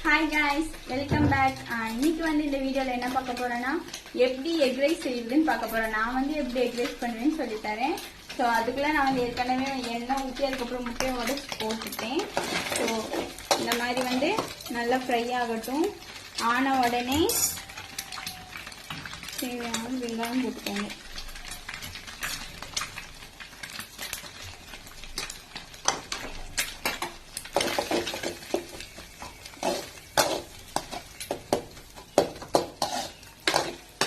Hi guys, welcome back. இன்னைக்கு வந்து இந்த வீடியோல என்ன பார்க்க போறேன்னா எப்படி எக் ரைஸ் செய்யுதுன்னு பார்க்க போறேன். நான் வந்து எப்படி எக் ரைஸ் பண்ணுவேன்னு சொல்லி தரேன். ஸோ அதுக்குள்ள நான் வந்து ஏற்கனவே எண்ணெய் ஊற்றி அதுக்கப்புறம் முட்டையோட போட்டுட்டேன். ஸோ இந்த மாதிரி வந்து நல்லா ஃப்ரை ஆகட்டும். ஆன உடனே தேவையான வெங்காயம் போட்டுக்கோங்க.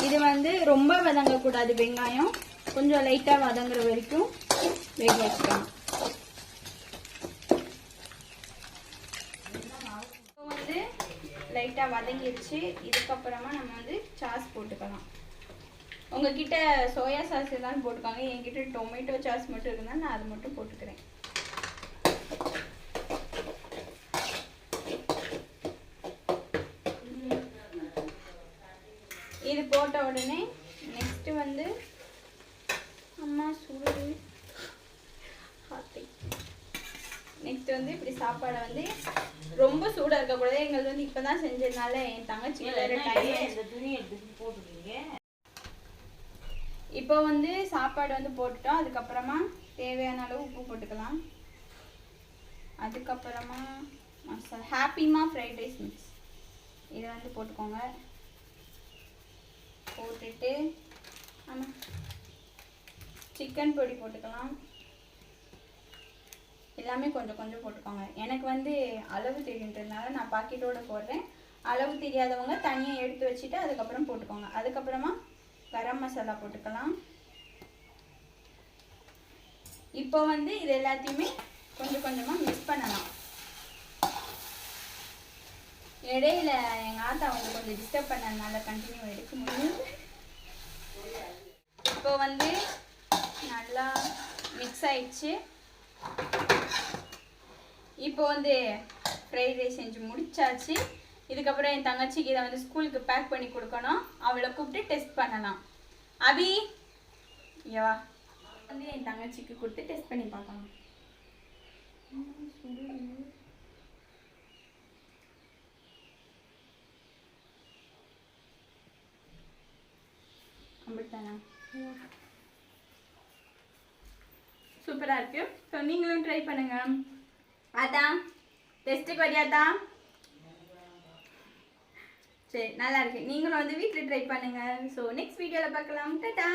இது வந்து ரொம்ப வதங்க கூடாது, வெங்காயம் கொஞ்சம் லைட்டா வதங்குற வரைக்கும் வேக வச்சுக்கலாம். இப்போ வந்து லைட்டா வதங்கிடுச்சு. இதுக்கப்புறமா நம்ம வந்து சாஸ் போட்டுக்கலாம். உங்ககிட்ட சோயா சாஸ் எல்லாம் போட்டுக்காங்க. என்கிட்ட டொமேட்டோ சாஸ் மட்டும் இருந்தால் நான் அது மட்டும் போட்டுக்கிறேன். இது போட்ட உடனே நெக்ஸ்ட் வந்து அம்மா சூடு நெக்ஸ்ட் வந்து இப்படி சாப்பாடை வந்து ரொம்ப சூடாக இருக்கக்கூடாது. எங்களுக்கு வந்து இப்போ தான் செஞ்சதுனால என் தங்கச்சி இப்போ வந்து சாப்பாடு வந்து போட்டுட்டோம். அதுக்கப்புறமா தேவையான அளவு உப்பு போட்டுக்கலாம். அதுக்கப்புறமா மசாலா ஹாப்பிமா ஃப்ரைட் ரைஸ் மிக்ஸ் இதை வந்து போட்டுக்கோங்க. போட்டுட்டு ஆமாம் சிக்கன் பொடி போட்டுக்கலாம். எல்லாமே கொஞ்சம் கொஞ்சம் போட்டுக்கோங்க. எனக்கு வந்து அளவு தெரியுன்றதுனால நான் பாக்கெட்டோட போடுறேன். அளவு தெரியாதவங்க தனியாக எடுத்து வச்சுட்டு அதுக்கப்புறம் போட்டுக்கோங்க. அதுக்கப்புறமா கரம் மசாலா போட்டுக்கலாம். இப்போ வந்து இது எல்லாத்தையுமே கொஞ்சம் கொஞ்சமாக மிக்ஸ் பண்ணலாம். இடையில எங்கள் ஆத்தா வந்து கொஞ்சம் டிஸ்டர்ப் பண்ணதுனால கண்டினியூ எடுக்க முடியும். இப்போ வந்து நல்லா மிக்ஸ் ஆயிடுச்சு. இப்போ வந்து ஃப்ரைட் ரைஸ் செஞ்சு முடிச்சாச்சு. இதுக்கப்புறம் என் தங்கச்சிக்கு இதை வந்து ஸ்கூலுக்கு பேக் பண்ணி கொடுக்கணும். அவளை கூப்பிட்டு டெஸ்ட் பண்ணலாம். அபி ஏவா வந்து என் தங்கச்சிக்கு கொடுத்து டெஸ்ட் பண்ணி பார்க்கலாம். சூப்பரா இருக்கு. ஸோ நீங்களும் ட்ரை பண்ணுங்க. அதான் டெஸ்ட்டுக்கு வரியாதா? சரி, நல்லா இருக்கு. நீங்களும் வந்து வீட்டில் ட்ரை பண்ணுங்க. ஸோ நெக்ஸ்ட் வீடியோவில் பார்க்கலாம். டாடா.